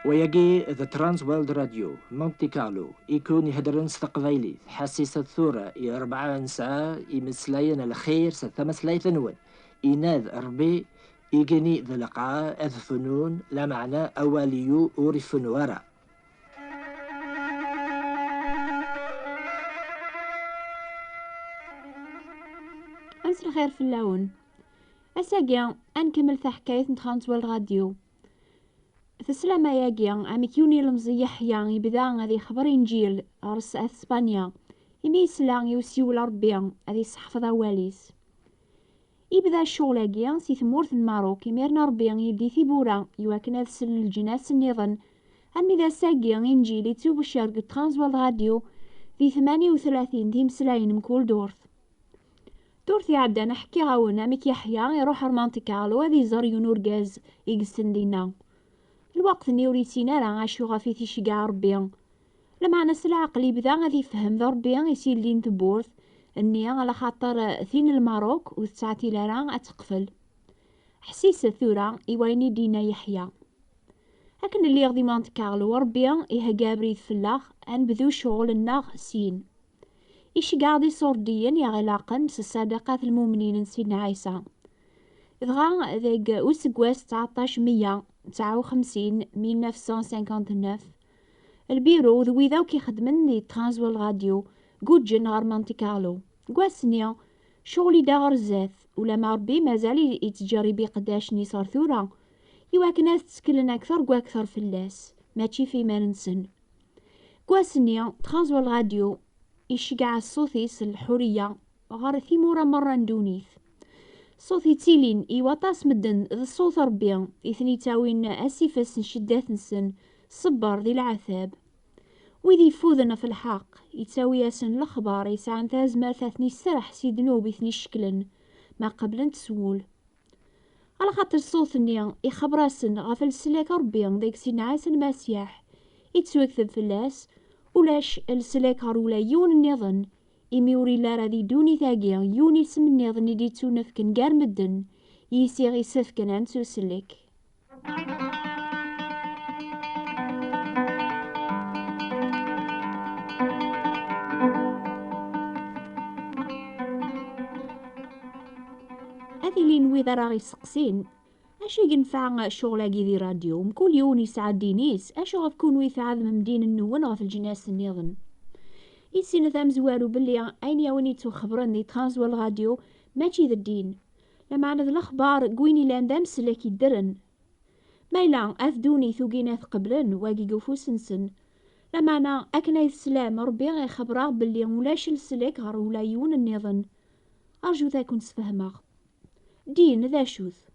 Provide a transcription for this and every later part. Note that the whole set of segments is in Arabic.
ويجي ذا ترانس وورلد راديو مونتي كارلو يكون يهدرن ستقبيلي حسيسة ثورة 4 ساعة يمسلاين الخير ستمسلاي ثنون إناذ ربي يجني ذا لقاء أذ فنون لا معنى أوليو أوري فنورا. أمس الخير في اللون أساقيا أنكمل حكاية ترانس وورلد راديو. في السلامة ياقيا عمك يوني المزيح يبدا غادي خبر إنجيل غرس اسبانيا يمي يسلا يوسيو لربيا غادي يصحفظ واليس يبدا الشغل هاكيا سي ثمورث الماروك يميرنا ربيا يدي ثيبورا يواكن هاد سن الجناس النظن أمي ذا ساقيا إنجيل يتوب الشرق ترانس وورلد راديو في 38 دي مسلاين مكول دورث يعدى نحكي غاونا ميك يحيى يروح رمانتي كارلو هذي يزور يونور غاز يقسن دينا الوقت نيوريتينا راه عاشو غافي تيشي كاع ربيا لما ناس العقل يبدا غادي يفهم ذا ربيا يسير لين تبورث النية على خاطر ثين الماروك وتسعتي لرا اتقفل حسيسة ثورة إيواني دينا يحيى هكن اللي غادي مانتي كارلو ربيا إيها قابريد فلاخ أنبذو شغل الناغ سين إيش قاعدي صورديا يا غلاقا الصداقات المؤمنين سيدنا عيسى إذغا ذيك أسقواس 1959 البيرو ذوي ذاو كيخدمن دي ترانس وورلد راديو جوجن غار مونتي كارلو قواسنيا شغلي داغر الزاث ولا ما ربي مازال يتجاري بي قداش ني صار ثورة يواك ناس تسكلن أكثر أكثر في اللاس ماشي في ما ننسن قواسنيا ترانس وورلد راديو يشجع الصوثيس الحرية غار ثيمورا مرة ندونيث صوثي تيلين إيواطاس مدن ذا الصوت ربيا إثني تاوين أسيفاس نشدات نسن صبر ذي العذاب ويذي يفوذنا في الحق يتساوي ياسن الأخبار يسعن تازمر ثاثني سرح سيدنوب إثني شكلن ما قبل تسول على خاطر الصوت النيا يخبراسن غافل السلاك ربيا ديك سيدنا عيسى المسيح يتسوكثب في اللاس ولاش السلاك ولا يون النظن إميوري لارا دي دوني ثاقيا يوني سم النظن دي تونفكن قار مدن يسيغي سفكن انسو سلك هذي لي نويذا راغي سقسين اش ينفع شغلاكي دي راديو مكل يوم يسعد دينيس اش غتكون ويثعذ مدين النون غف الجناس النظن يسين ثام زوارو بلي اين يوني خبرن دي ترانس وورلد راديو ماشي ذا الدين لما عند الاخبار قويني لاندام سلاكي الدرن مايلا اثدوني ثوقينات قبلن واقي قوفو سنسن لما انا اكنا السلام ربي غي خبره بلي ولاش السلاك غير ولا يون النظن ارجو ذا كنت تفهمه دين ذا شوث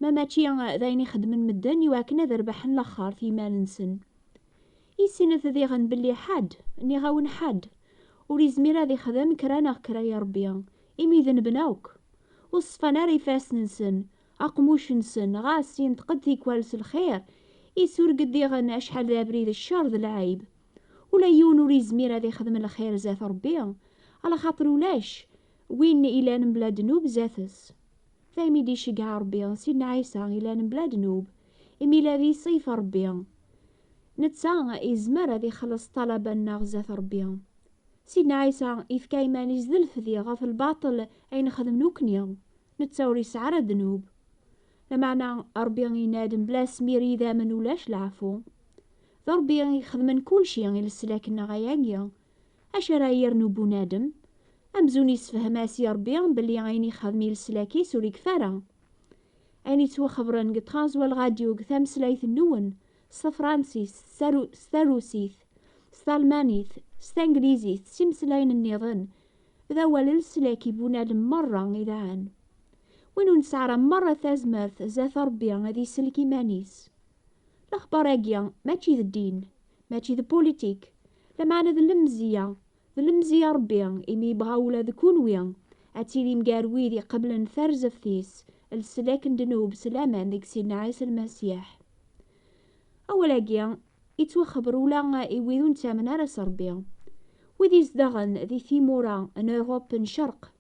ما ماشي ذايني خدمن مدن يواكنا ذربحن الاخر في ما ننسن يسين ذيغن بلي حد اني غاون حد وريزميرا ذي خدم كرانا كرا يا ربيا إمي ذنبناوك وصفنا ريفاس ننسن أقموش نسن غاسين تقدي كوالس الخير يسور قدي غنا شحال ذا بريد الشر ذا العيب ولا يونو ريزميرا ذي خدم الخير زاث ربيا على خاطر ولاش وين إلان بلا دنوب زاثس فايمي دي شقع ربيا سيدنا عيسى إلان بلا دنوب إمي لا ذي صيف ربيا نتسا إزمار ذي خلص طلبا ناغزاث ربيا سيدنا عيسى إفكاي ما نزل فذي غاف الباطل أين خدم نوكنيا نتساوري سعر الذنوب لمعنى ربي ينادم بلا سميري ذا من ولاش العفو ربي يخدم كل شي للسلاكنا غياقيا اش راه يرنو بنادم امزوني سفهماسي ربي بلي عيني خدمي للسلاكي سوري كفارة اني توخبرن قطرانز والغاديو قثام سلايث النون صفرانسيس ستاروسيث ستالمانيث ستانجليزيث سيمسلاين النظن ذا والسلاكي بنادم مرة إذا عن وينو نسعر مرة ثازمرث زاث ربي هذي سلكي مانيس الأخبار أجيا ماشي ذا الدين ماشي ذا بوليتيك لمعنى ذا المزية ربي إمي بغاولا ذا كونويا أتيلي مقارويذي قبل نثرز فثيس السلاك ندنوب سلامان ذيك سيدنا عيسى المسيح أول أجيا يتوخبر ولا إيويذون تامنا راس ربي وذي زدغن ذي ثيمورا ان اوروب شرق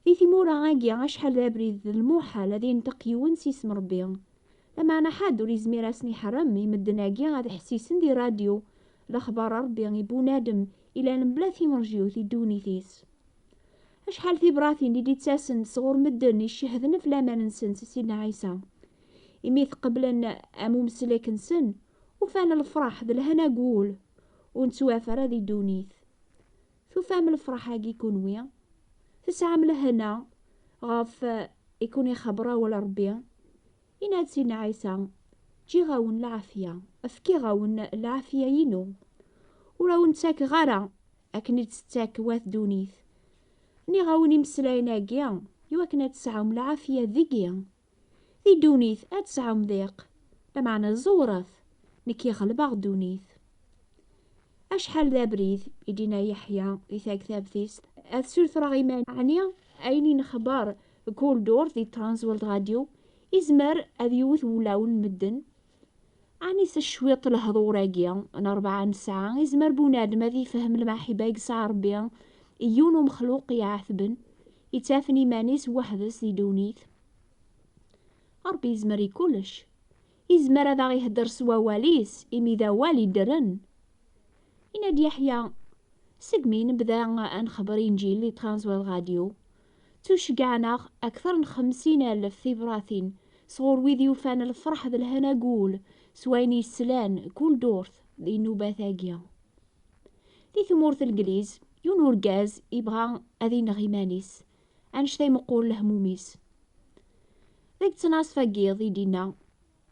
ذي ثيمورا اجيا شحال ذا بريد الموحى الذي ينتقي ونسي اسم ربي لما أنا حد ولي زميراسني حرم يمدناكي غاد حسيسن دي راديو الأخبار ربي يبو نادم إلا نبلا في مرجيوث دونيثيس. أشحال في براثين اللي تساسن صغور مدن يشهدن في لامان نسن سيدنا عيسى يميث قبل أمو مسلك نسن وفان الفرح ذا الهنا قول ونتوافر ذي دونيث ثو فام الفرح هاكي يكون ويا تسعى من الهنا غاف يكون يخبره ولا ربي يناد سيدنا عيسى جي غاون العافية أفكي غاون العافية ينو ولو نتاك غارة أكني تستاك واث دونيث ني غاوني مسلاينا كيا يوكنا تسعهم العافية ذيكيا ذي دونيث أتسعهم ذيق لمعنى زورث نكي غلباغ دونيث. أشحال ذا بريث يدينا يحيى يثاك ثابثيس أثسورث راغيمان عنيا أيني نخبار كول دور ذي ترانسولد راديو إزمر أذيوث ولاون مدن عني سشويط الهضوراكيا أنا 4 ساعة إزمر بونادم ذي فهم المحبة يقسع ربيا يونو مخلوق يعثبن يتافني مانيس وحدس يدونيث ربي يزمر كلش يزمر هذا غيهدر سوا واليس إمي ذا والي درن يناد يحيى سقمين بدا نخبر إنجيل لي ترانسوال راديو توشقعنا أكثر من 50,000 في براثين صغور ويذي وفان الفرح ذا الهنا قول سويني السلان كل دورث ذي النوبة ثاقية ذي ثمورث القليز يونور غاز يبغى أذي نغيمانيس أنشتي مقول لهموميس ذيك تناس فاقيض يدينا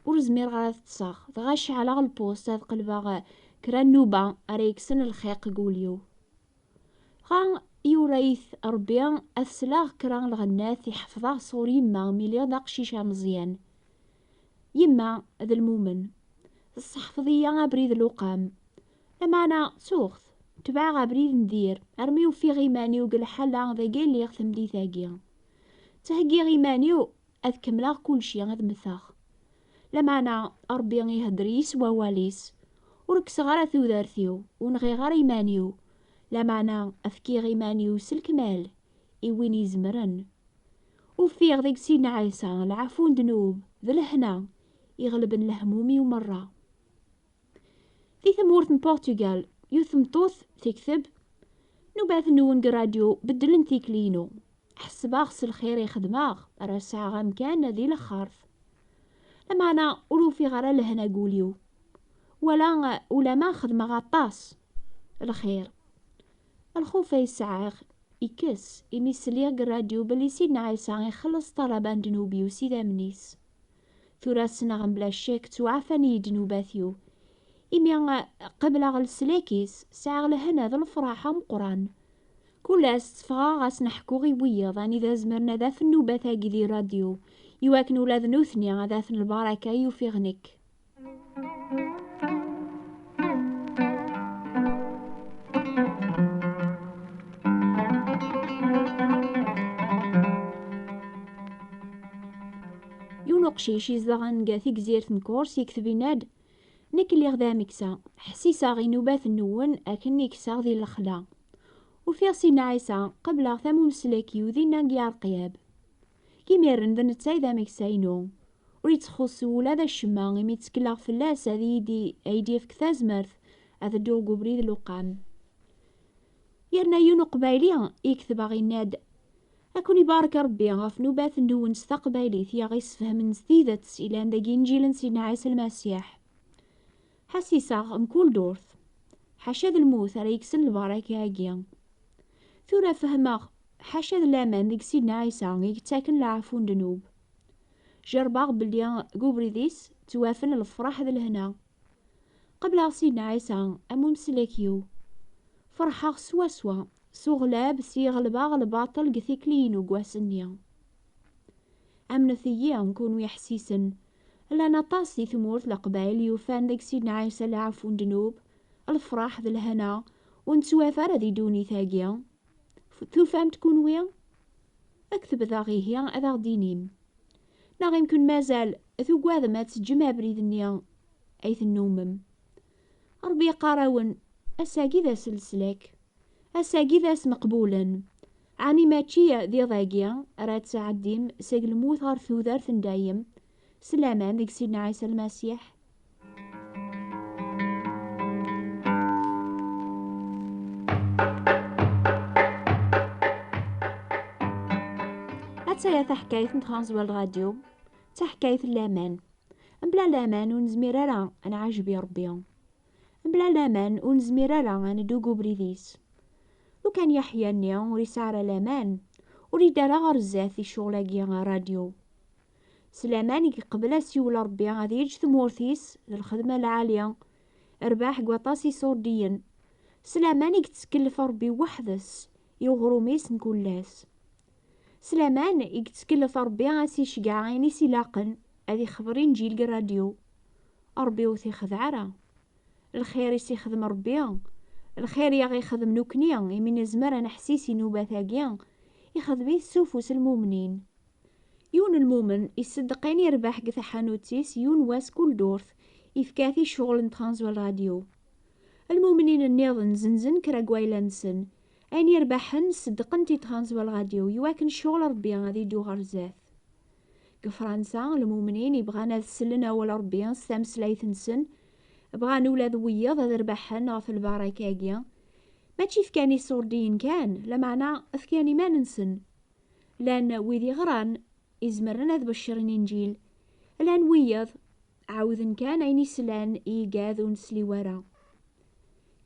ورزمير غاث تصاخ ضغاش على البوست هذ قلبا كران نوبة أريكسن الخيق قوليو غان يوريث ربيا أثلاغ كران الغناث يحفظه صور يما مليار داقشيشا مزيان يما ذا المؤمن الصحفظية بريد الوقام لما أنا سوخث تبع بريد ندير أرميو في غيمانيو قل حالا ذا قيل لي يغثم دي ثاقيا تهقي غيمانيو أذكملاغ كل شي غاد مثاخ لما أنا أربي يهدريس وواليس وركس غارة ثوذارثيو ونغي غار يمانيو لما أنا أفكي غيمانيو سلكمال إوين يزمرن وفيغ ذيك سيدنا عيسى العفون دنوب ذا الهنا يغلبن الهمومي ومرة في ثمورث من بورتوغال يوثم طوث تكثب نوباث نون راديو بدلن تيكلينو حسباغ الخير يخدماغ راسع غامكان ذي لخارث لما أنا أولو في غرا لهنا قوليو ولا ما خدمة غطاس الخير الخوف يسعاغ يكس يميسليغ الراديو بلي سيدنا عيسى يخلص طلبان دنوبيو سيدا منيس ثوراسنا غنبلا شيك توعفاني دنوباثيو إمي قبل غلسلاكيس ساعة لهنا ذا الفراحة مقران كلاس تفغا غاس نحكو غي ويض اني ذا زمرنا ذا في النوبة ثاقي ذي راديو يواكن ولاد نوثني ذا في البركة يوفيغنك يونقشيش يزغن قاثي جزيرة نكورس يكتب يناد نك اللي غدا مكسا حسيسا غي نوبات النون أكن يكسا ذي الخلا وفي سيدنا عيسى قبل ثمو مسلاكي وذينا قيا القياب كيميرن ذا نتاي ذا مكساينو وريتخص ولا ذا الشما غيمي تسكلاغ فلاس هذي ايدي في كثازمرث هذا دوغو بريد الوقام يرنا يونو قبايليا يكتب غي ناد أكون يبارك ربي غاف نوبات النون ستقبايلي ثيا غيس فهم نسديدة إلان ذا جينجيل سيدنا عيسى المسيح حسيسا مكول دورث حاشا ذا الموت ريكسن البركة هاكيا ثورة فهماغ حاشا ذا لامان ذيك سيدنا عيسى يتاكن لعفون دنوب جرباغ بلي قوبريديس توافن الفرح ذا الهنا قبل سيدنا عيسى أمو مسلاكيو فرحاغ سوا سوغلاب سيغلباغ الباطل قثيكلينو قواسنيا أمنثيا نكونو يحسيسن لأنا طاسي ثمورث لقبايل يوفان ذيك سيدنا عيسى لعفون دنوب الفرح ذا الهنا ونتوافر ذي دوني ثاقيا ثوفام تكون ويا أكتب ذا غيهيا أذا دينيم نا يمكن مازال ثو قواذا ما تسجمها بريد النيا أيث النومم ربي قاراون أساقي ذا سلسلك أساقي ذا مقبولا عني ماتشي ذي ضاقيا راد ساعديم ساق الموت غار ثوذار ثندايم سلامان ديك سيدنا عيسى المسيح. هاتايا حكاية ترانس وورلد راديو، حكاية اللامان. بلا لامان ونزمير راه انا عاجبي ربي، بلا لامان ونزمير راه انا دوقو بريديس. لو كان يحيى نيا وريسعر لامان وريد راه غير الزات في شغلاكيا راديو. سلامان قبل سيول ربي غادي يجي ثمورثيس للخدمة العالية، ارباح قواطاسي صورديا. سلامان يتكلف ربي وحدس يغروميس نكولاس. سلامان يتكلف ربي غاسي شقع غيني سلاقن هذي خبرين جيل الراديو. ربي وثي خذعرا الخير يخدم ربي، الخير يا غي خدم نوكنيا يمين زمر انا حسيسي نوبة ثاقيا يخدمي السوفوس المؤمنين. يون المؤمن يصدقين يربح قث حانوتيس يون واس كل دورث يفكاثي شغل نترانز والراديو. المؤمنين النيضن زنزن كراقوايلانسن أين يربحن صدقن ترانز والراديو يواكن شغل ربي غادي يدو غرزاث. كفرنسا المؤمنين يبغانا السلن أول ربي ستامس لايثنسن بغان ولاد ويض هذا ربحن غف الباركاقيا ماشي فكاني صوردين كان لا معنى فكاني ما ننسن، لان ويدي غران إزمرنا ذ بشرين إنجيل لان ويض عاوذن كان عيني سلان إيقاذ ونسلي ورا.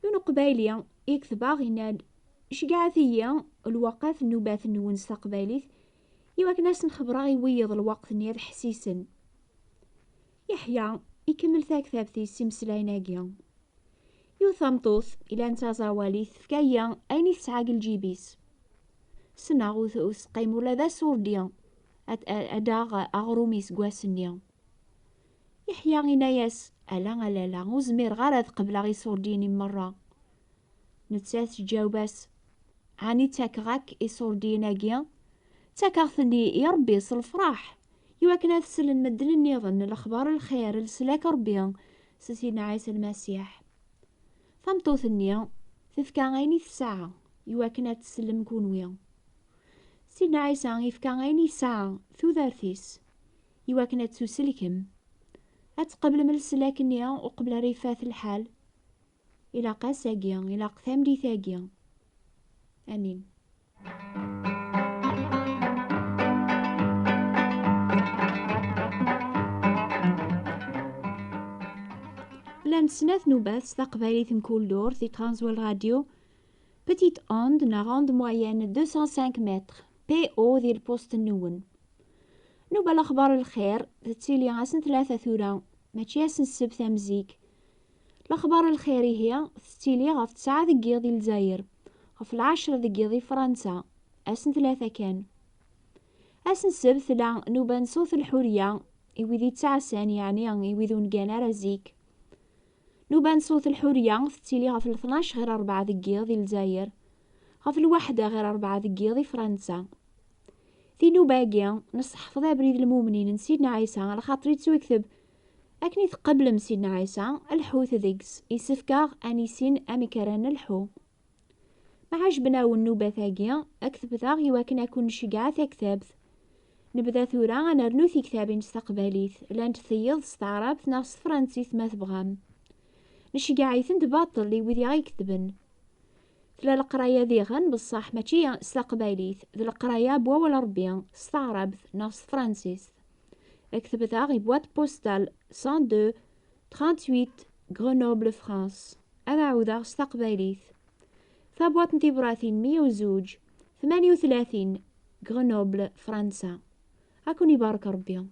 يونو قبايليا يكثباغ يناد شقاثيا الوقت النوبات نونس قبايليث يواك ناس نخبراغي ويض الوقت نياد حسيسن. يحيى يكمل ثاك ثابتي سيمسلايناكيا يوثمطوث إلى انتا زاواليث فكايا أيني تسعاق الجيبيس سناغوث أسقيم ولا ذا سورديا أداغ أغروميس قواسنيا. يحيى غيناياس ألا وزمير غارث قبل غي سورديني مرة نتساس جاوباس عاني تاكغاك إسورديناكيا تاكاغثني يا ربي الفراح يواكنا تسلن مدن النظن الأخبار الخير لسلاك ربي سيدنا عيسى المسيح. ثمطوث النيا تفكا غيني الساعة يواكنا تسلم كونويا. سيدنا عيسى يفكا غيني ساعة ثوذارثيس يواكنا تسلكم أتقبل من السلاك النيا وقبل ريفاث الحال إلى قاساقيا إلى قثام دي ثاقيا. آمين. لان سناث نوبات تقبالي ثمكول دور في ترانزوال راديو بتيت اوند ناغوند موين 205 متر بي او ذي البوست النون. نوبة الأخبار الخير تتسيلي غاسن 3 ثورة ماشي ياسن السبت مزيك. الأخبار الخيري هي تتسيلي غف 9 ذي الجزائر غف 10 ذي فرنسا أسن 3 كان. أسن السبت لا نوبة نصوث الحورية إوذي 9 سان يعني إوذون كانا رزيك. نوبان صوت الحورية تتيلي غف 12 غير 4 ذي الجزائر غف 1 غير 4 ذي فرنسا. في نوباقيا نصحفظ بريد المؤمنين سيدنا عيسى على خاطري تسو يكتب أكني تقبل سيدنا عيسى الحوث ذيكس يسفكاغ أنيسين أميكاران الحو. ما عجبنا والنوبة ثاقيا أكتب ثاغ يواكن أكون شقاع ثاكتابث نبدا ثورا أنا رنوثي كتابين استقباليث لان تثيض استعرابت ناس فرنسيث ما تبغام نشقاعيثن تباطل لي وذي غيكتبن تلا القراية ذيغن بصح ماشي استقباليث ذي القراية بوا ربيا استعرابت ناس فرنسيس. اكتب ثاغي بوات بوستال 102 38 غرونوبل فرانس. أنا عوضا استقباليث ثابوات نتيبراثين 102 38 غرونوبل فرنسا. هاكوني بارك ربي.